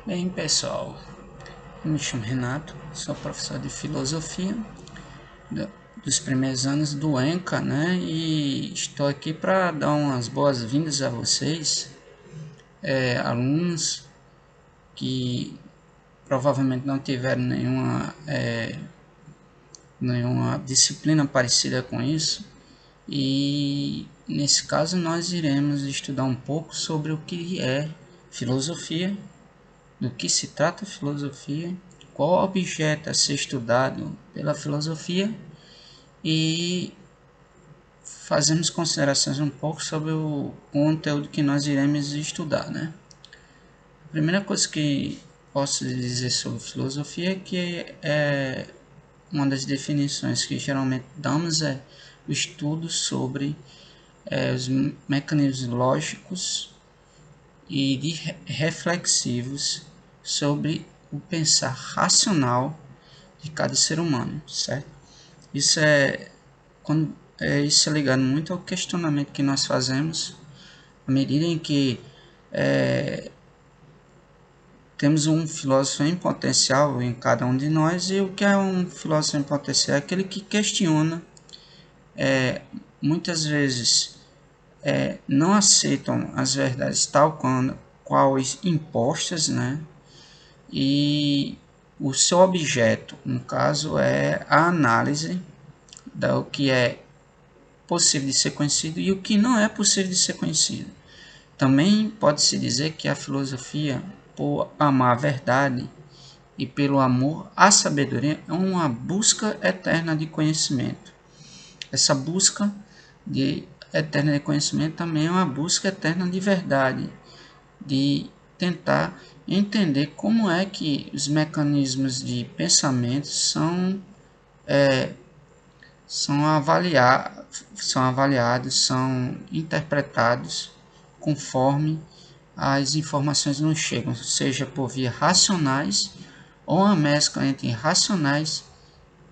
Bem, pessoal, eu me chamo Renato, sou professor de filosofia dos primeiros anos do ENCA, né? E estou aqui para dar umas boas-vindas a vocês, alunos que provavelmente não tiveram nenhuma disciplina parecida com isso. E nesse caso nós iremos estudar um pouco sobre o que é filosofia, do que se trata a filosofia, qual o objeto a ser estudado pela filosofia e fazemos considerações um pouco sobre o conteúdo que nós iremos estudar, né? A primeira coisa que posso dizer sobre filosofia é que uma das definições que geralmente damos é o estudo sobre os mecanismos lógicos e reflexivos sobre o pensar racional de cada ser humano, certo? Isso isso é ligado muito ao questionamento que nós fazemos à medida em que temos um filósofo em potencial em cada um de nós. E o que é um filósofo em potencial? É aquele que questiona, muitas vezes não aceitam as verdades tal qual impostas, né? E o seu objeto, no caso, é a análise do que é possível de ser conhecido e o que não é possível de ser conhecido. Também pode-se dizer que a filosofia, por amar a verdade e pelo amor à sabedoria, é uma busca eterna de conhecimento. Essa busca eterna de conhecimento também é uma busca eterna de verdade, de tentar entender como é que os mecanismos de pensamento são avaliados, são interpretados conforme as informações nos chegam, seja por via racionais ou uma mescla entre racionais,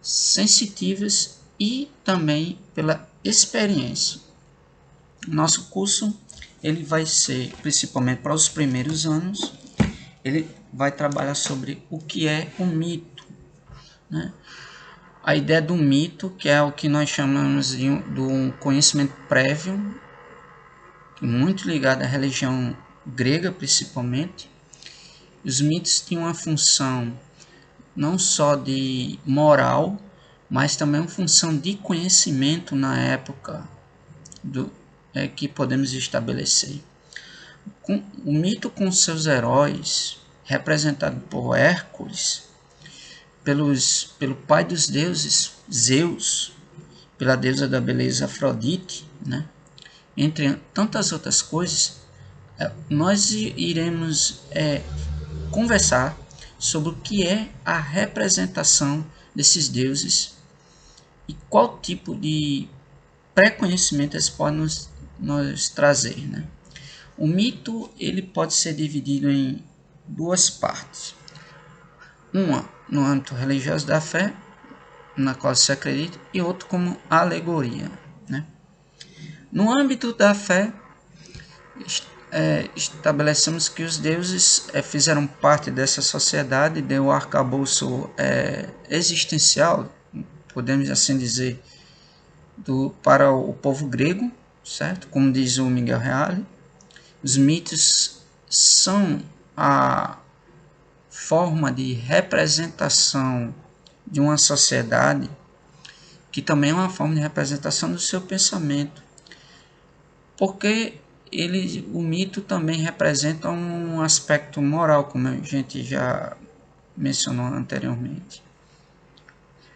sensitivas e também pela experiência. Nosso curso ele vai ser, principalmente para os primeiros anos, ele vai trabalhar sobre o que é o mito, né? A ideia do mito, que é o que nós chamamos de um conhecimento prévio, muito ligado à religião grega principalmente. Os mitos tinham uma função não só de moral, mas também uma função de conhecimento na época que podemos estabelecer. O mito com seus heróis, representado por Hércules, pelo pai dos deuses, Zeus, pela deusa da beleza Afrodite, né? Entre tantas outras coisas, nós iremos conversar sobre o que é a representação desses deuses e qual tipo de pré-conhecimento eles podem nos trazer, né? O mito ele pode ser dividido em duas partes. Uma no âmbito religioso da fé, na qual se acredita, e outro como alegoria, né? No âmbito da fé, estabelecemos que os deuses fizeram parte dessa sociedade, deu o arcabouço existencial, podemos assim dizer, para o povo grego, certo? Como diz o Miguel Reale, os mitos são a forma de representação de uma sociedade que também é uma forma de representação do seu pensamento, porque o mito também representa um aspecto moral, como a gente já mencionou anteriormente.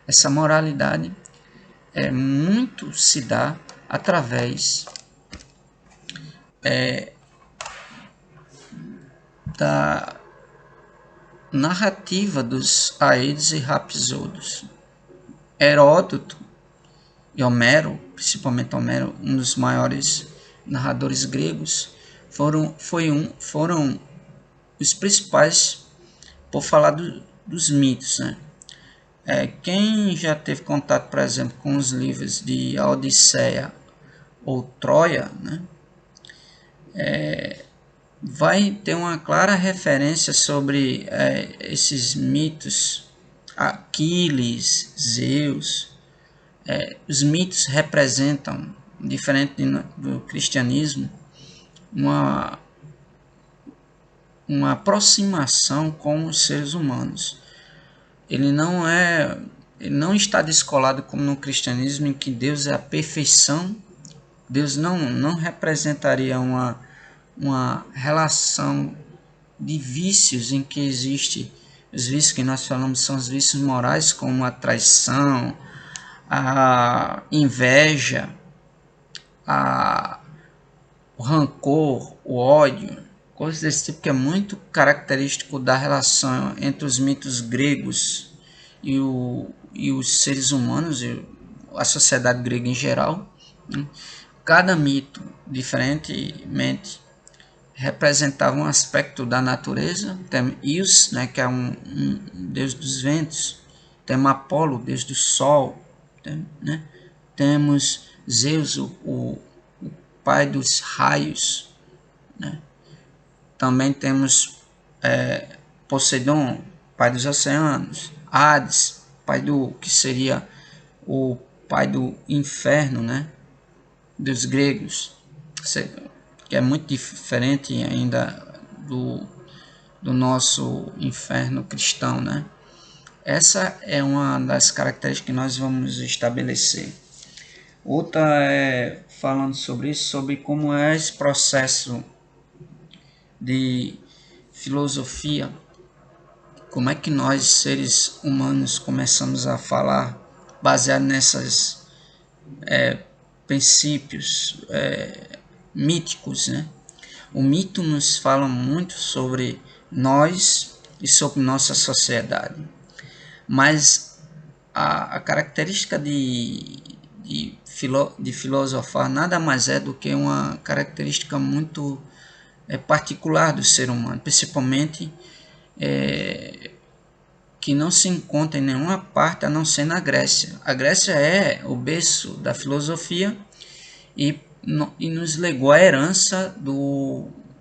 Essa moralidade muito se dá através da narrativa dos Aedes e Rapsódios. Heródoto e Homero, principalmente Homero, um dos maiores narradores gregos, foram os principais por falar dos mitos, né? Quem já teve contato, por exemplo, com os livros de A Odisseia ou Troia, né? vai ter uma clara referência sobre esses mitos, Aquiles, Zeus. Os mitos representam, diferente do cristianismo, uma, uma aproximação com os seres humanos. Ele não está descolado como no cristianismo, em que Deus é a perfeição. Deus não representaria uma relação de vícios em que existe os vícios que nós falamos são os vícios morais, como a traição, a inveja, o rancor, o ódio, coisas desse tipo, que é muito característico da relação entre os mitos gregos e os seres humanos, e a sociedade grega em geral, né? Cada mito, diferentemente, representava um aspecto da natureza. Tem Ios, né, que é um deus dos ventos. Temos Apolo, deus do sol. Né? Temos Zeus, o pai dos raios. Né? Também temos Poseidon, pai dos oceanos. Hades, pai do que seria o pai do inferno, né? Dos gregos, que é muito diferente ainda do nosso inferno cristão, né? Essa é uma das características que nós vamos estabelecer. Outra é falando sobre isso, sobre como é esse processo de filosofia, como é que nós, seres humanos, começamos a falar baseado nesses princípios míticos, né? O mito nos fala muito sobre nós e sobre nossa sociedade, mas a característica de filosofar nada mais é do que uma característica muito particular do ser humano, principalmente que não se encontra em nenhuma parte a não ser na Grécia. A Grécia é o berço da filosofia e nos legou a herança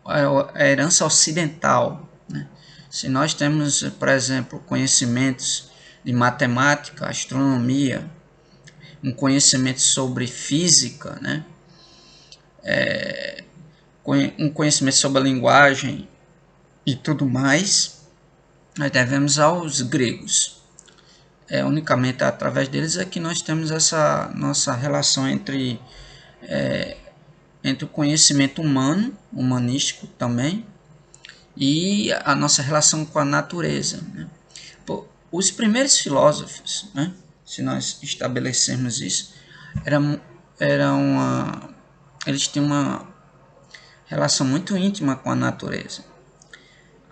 a herança ocidental, né? Se nós temos, por exemplo, conhecimentos de matemática, astronomia, um conhecimento sobre física, né? Um conhecimento sobre a linguagem e tudo mais, nós devemos aos gregos. Unicamente através deles é que nós temos essa nossa relação entre o conhecimento humano, humanístico também, e a nossa relação com a natureza, né? Os primeiros filósofos, né, se nós estabelecermos isso, eles tinham uma relação muito íntima com a natureza.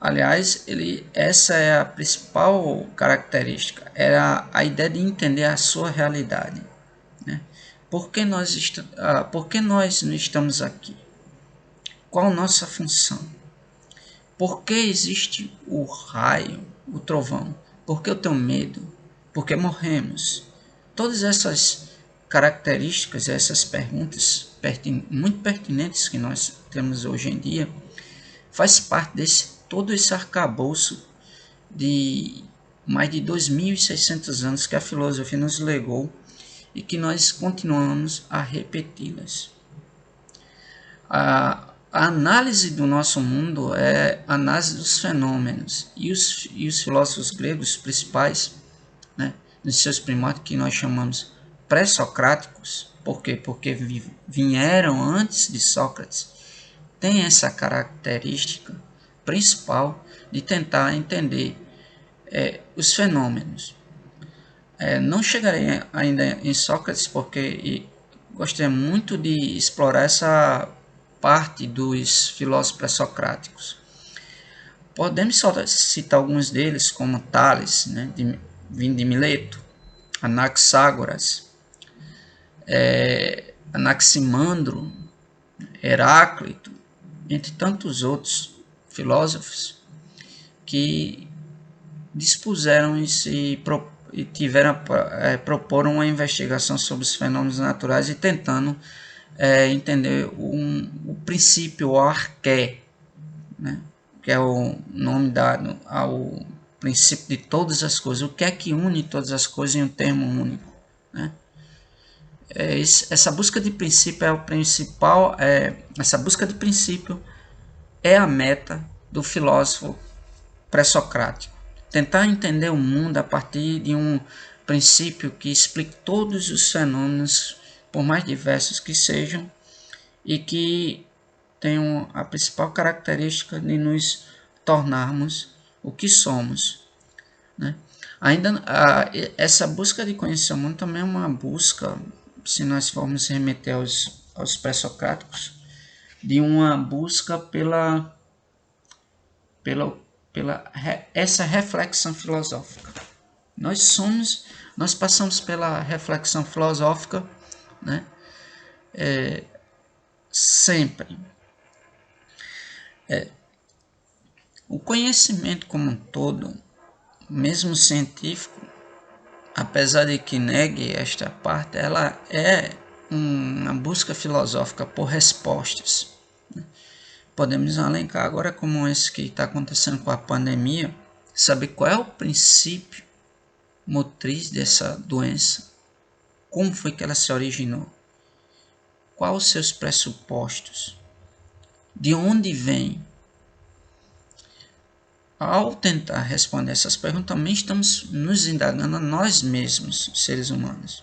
Aliás, essa é a principal característica, era a ideia de entender a sua realidade, né? Por que nós não estamos aqui? Qual a nossa função? Por que existe o raio, o trovão? Por que eu tenho medo? Por que morremos? Todas essas características, essas perguntas muito pertinentes que nós temos hoje em dia, faz parte todo esse arcabouço de mais de 2.600 anos que a filosofia nos legou e que nós continuamos a repeti-las. A análise do nosso mundo é a análise dos fenômenos, e os filósofos gregos principais, né, nos seus primórdios, que nós chamamos pré-socráticos. Por quê? Porque vieram antes de Sócrates, tem essa característica principal de tentar entender os fenômenos. Não chegarei ainda em Sócrates, porque gostaria muito de explorar essa parte dos filósofos pré-socráticos. Podemos só citar alguns deles, como Tales, né, vindo de Mileto, Anaxágoras, Anaximandro, Heráclito, entre tantos outros filósofos que dispuseram e proporam uma investigação sobre os fenômenos naturais e tentando entender o princípio, o arqué, né? Que é o nome dado ao princípio de todas as coisas. O que é que une todas as coisas em um termo único, né? Essa busca de princípio é o principal. Essa busca de princípio é a meta do filósofo pré-socrático. Tentar entender o mundo a partir de um princípio que explique todos os fenômenos, por mais diversos que sejam, e que tenham a principal característica de nos tornarmos o que somos, né? Ainda essa busca de conhecer o mundo também é uma busca, se nós formos remeter aos pré-socráticos, de uma busca pela, essa reflexão filosófica. Nós passamos pela reflexão filosófica, né? Sempre. O conhecimento como um todo, mesmo científico, apesar de que negue esta parte, ela é uma busca filosófica por respostas. Podemos elencar agora, como esse que está acontecendo com a pandemia, saber qual é o princípio motriz dessa doença, como foi que ela se originou, quais os seus pressupostos, de onde vem. Ao tentar responder essas perguntas, também estamos nos indagando a nós mesmos, seres humanos.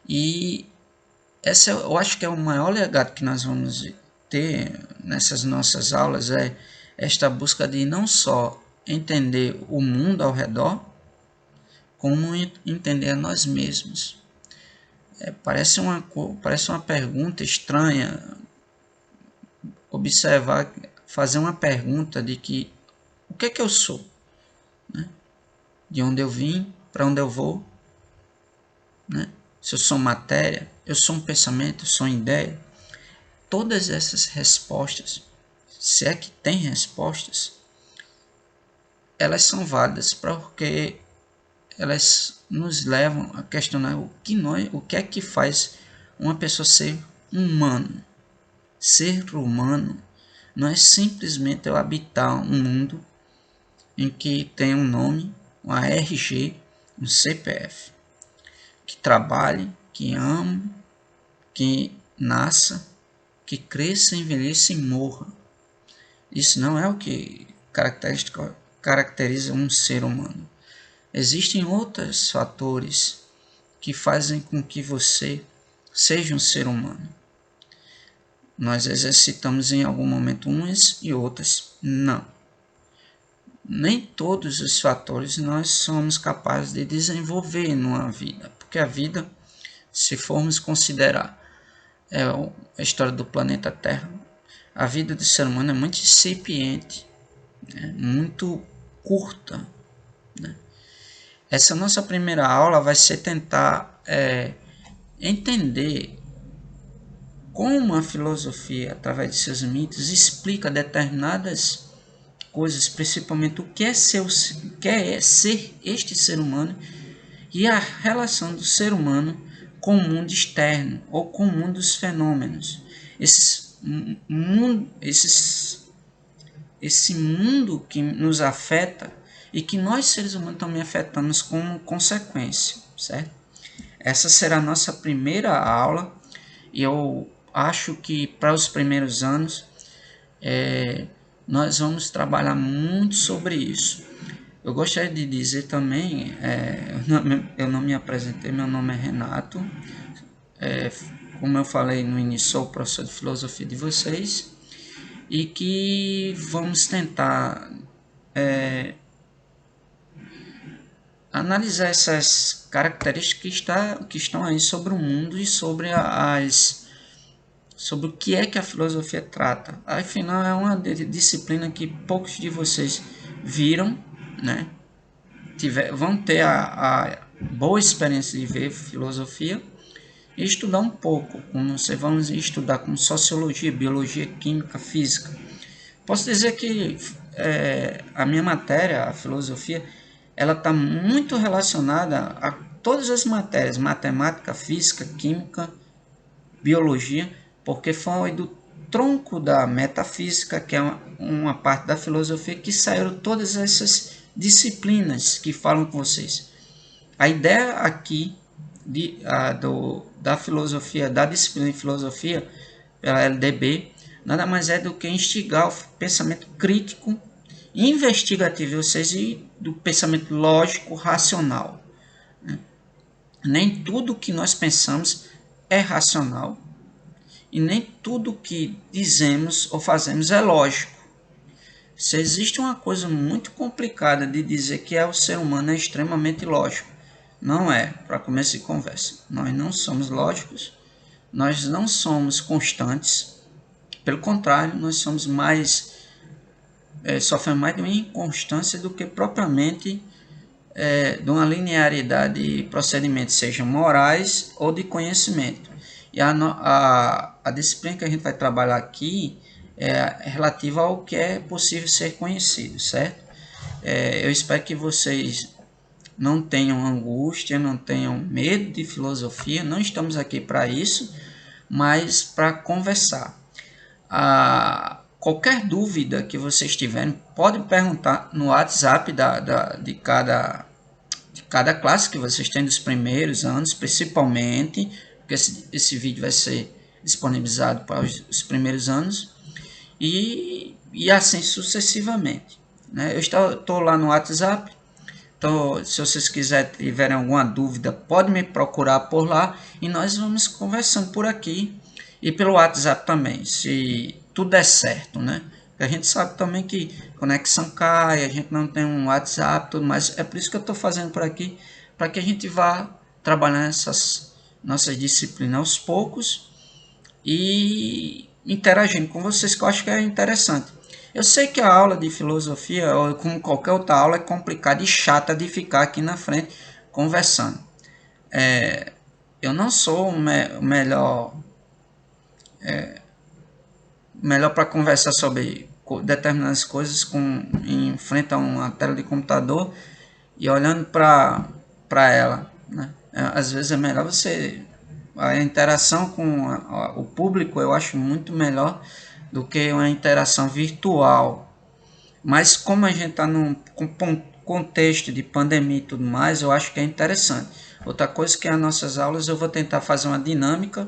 E essa eu acho que é o maior legado que nós vamos ter nessas nossas aulas, é esta busca de não só entender o mundo ao redor, como entender a nós mesmos. Parece uma pergunta estranha observar, fazer uma pergunta de que o que é que eu sou, né? De onde eu vim, para onde eu vou, né? Se eu sou matéria, eu sou um pensamento, eu sou uma ideia. Todas essas respostas, se é que tem respostas, elas são válidas porque elas nos levam a questionar o que é que faz uma pessoa ser humano. Ser humano não é simplesmente eu habitar um mundo em que tem um nome, uma RG, um CPF, que trabalhe, que ame, que nasça, que cresça, envelheça e morra. Isso não é o que caracteriza um ser humano. Existem outros fatores que fazem com que você seja um ser humano. Nós exercitamos em algum momento umas e outras não. Nem todos os fatores nós somos capazes de desenvolver numa vida, porque a vida, se formos considerar a história do planeta Terra, a vida do ser humano é muito incipiente, muito curta, né? Essa nossa primeira aula vai ser tentar entender como a filosofia, através de seus mitos, explica determinadas coisas, principalmente o que é ser este ser humano e a relação do ser humano com o mundo externo ou com o mundo dos fenômenos. Esse mundo que nos afeta e que nós seres humanos também afetamos como consequência, certo? Essa será a nossa primeira aula e eu acho que para os primeiros anos nós vamos trabalhar muito sobre isso. Eu gostaria de dizer também, eu não me apresentei, meu nome é Renato, como eu falei no início, sou o professor de filosofia de vocês e que vamos tentar analisar essas características que estão aí sobre o mundo e sobre sobre o que é que a filosofia trata. Afinal, é uma disciplina que poucos de vocês viram, né? Vão ter a boa experiência de ver filosofia e estudar um pouco, como vocês vão estudar como sociologia, biologia, química, física. Posso dizer que a minha matéria, a filosofia, ela está muito relacionada a todas as matérias, matemática, física, química, biologia, porque foi tronco da metafísica, que é uma parte da filosofia, que saíram todas essas disciplinas que falam com vocês. A ideia aqui da filosofia, da disciplina de filosofia, pela LDB, nada mais é do que instigar o pensamento crítico, investigativo, ou seja, do pensamento lógico, racional. Nem tudo que nós pensamos é racional e nem tudo que dizemos ou fazemos é lógico. Se existe uma coisa muito complicada de dizer que o ser humano é extremamente lógico, não é, para começo de conversa. Nós não somos lógicos, nós não somos constantes, pelo contrário, nós somos sofremos mais de uma inconstância do que propriamente de uma linearidade de procedimentos, sejam morais ou de conhecimento. E a disciplina que a gente vai trabalhar aqui é relativa ao que é possível ser conhecido, certo? Eu espero que vocês não tenham angústia, não tenham medo de filosofia, não estamos aqui para isso, mas para conversar. Qualquer dúvida que vocês tiverem, pode perguntar no WhatsApp de cada classe que vocês têm dos primeiros anos, principalmente, porque esse vídeo vai ser disponibilizado para os primeiros anos, e assim sucessivamente. Né? Eu estou lá no WhatsApp, então, se vocês tiverem alguma dúvida, pode me procurar por lá e nós vamos conversando por aqui e pelo WhatsApp também, se tudo der certo, né? A gente sabe também que conexão cai, a gente não tem um WhatsApp, tudo mais. É por isso que eu estou fazendo por aqui, para que a gente vá trabalhando essas nossas disciplinas aos poucos e interagindo com vocês, que eu acho que é interessante. Eu sei que a aula de filosofia, ou como qualquer outra aula, é complicada e chata de ficar aqui na frente conversando. Eu não sou o melhor para conversar sobre determinadas coisas em frente a uma tela de computador e olhando para ela. Né? Às vezes é melhor a interação com o público, eu acho muito melhor do que uma interação virtual. Mas como a gente está num contexto de pandemia e tudo mais, eu acho que é interessante. Outra coisa que as nossas aulas eu vou tentar fazer uma dinâmica.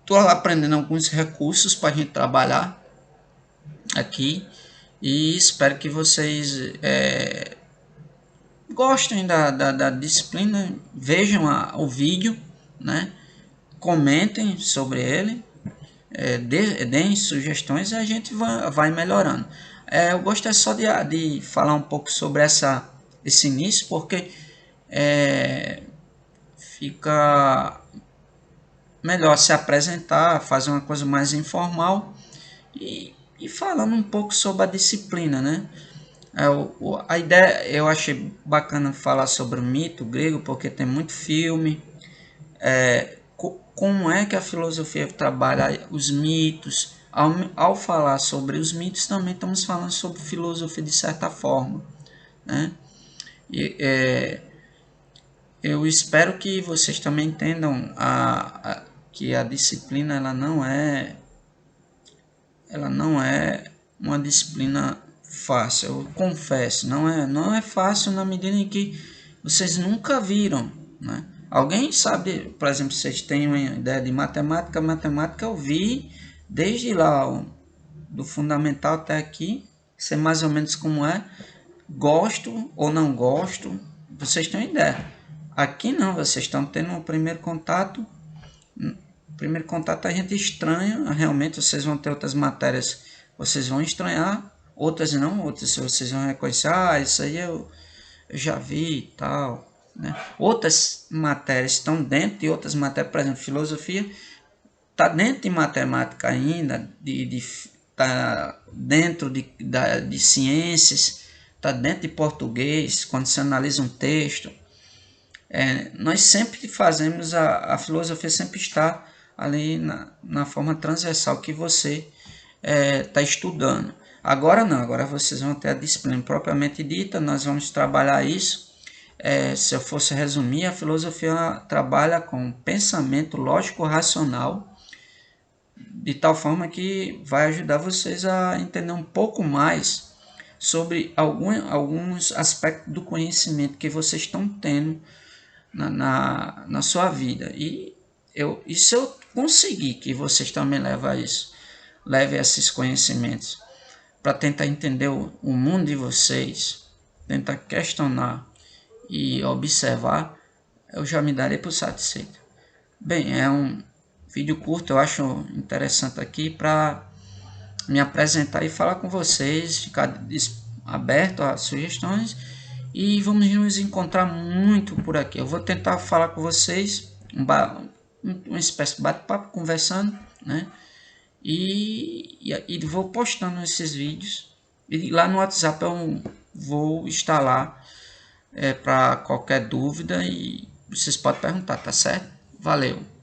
Estou aprendendo alguns recursos para a gente trabalhar aqui e espero que vocês gostem da disciplina, vejam o vídeo, né? Comentem sobre ele, deem sugestões e a gente vai melhorando. Eu gosto só de falar um pouco sobre esse início, porque fica melhor se apresentar, fazer uma coisa mais informal e falando um pouco sobre a disciplina, né? A ideia, eu achei bacana falar sobre o mito grego, porque tem muito filme, como é que a filosofia trabalha os mitos. Ao falar sobre os mitos, também estamos falando sobre filosofia de certa forma, né? Eu espero que vocês também entendam que a disciplina ela não é uma disciplina fácil. Eu confesso, não é fácil na medida em que vocês nunca viram, né? Alguém sabe, por exemplo, vocês têm uma ideia de matemática eu vi desde lá do fundamental até aqui, sei mais ou menos como é, gosto ou não gosto, vocês têm uma ideia. Aqui não, vocês estão tendo um primeiro contato. Primeiro contato a gente estranha, realmente vocês vão ter outras matérias, vocês vão estranhar, outras não, outras vocês vão reconhecer, isso aí eu já vi e tal, né? Outras matérias estão dentro de outras matérias, por exemplo, filosofia está dentro de matemática ainda, tá dentro de ciências, está dentro de português, quando se analisa um texto. Nós sempre fazemos, a filosofia sempre está ali na forma transversal que você está estudando. Agora não, agora vocês vão ter a disciplina propriamente dita, nós vamos trabalhar isso. Se eu fosse resumir, a filosofia trabalha com pensamento lógico-racional de tal forma que vai ajudar vocês a entender um pouco mais sobre alguns aspectos do conhecimento que vocês estão tendo na sua vida. E se eu conseguir que vocês também levem esses conhecimentos para tentar entender o mundo de vocês, tentar questionar e observar, eu já me darei por satisfeito. Bem, é um vídeo curto, eu acho interessante aqui para me apresentar e falar com vocês, ficar aberto a sugestões e vamos nos encontrar muito por aqui. Eu vou tentar falar com vocês, uma espécie de bate-papo, conversando, né? E vou postando esses vídeos. E lá no WhatsApp eu vou estar lá para qualquer dúvida e vocês podem perguntar, tá certo? Valeu!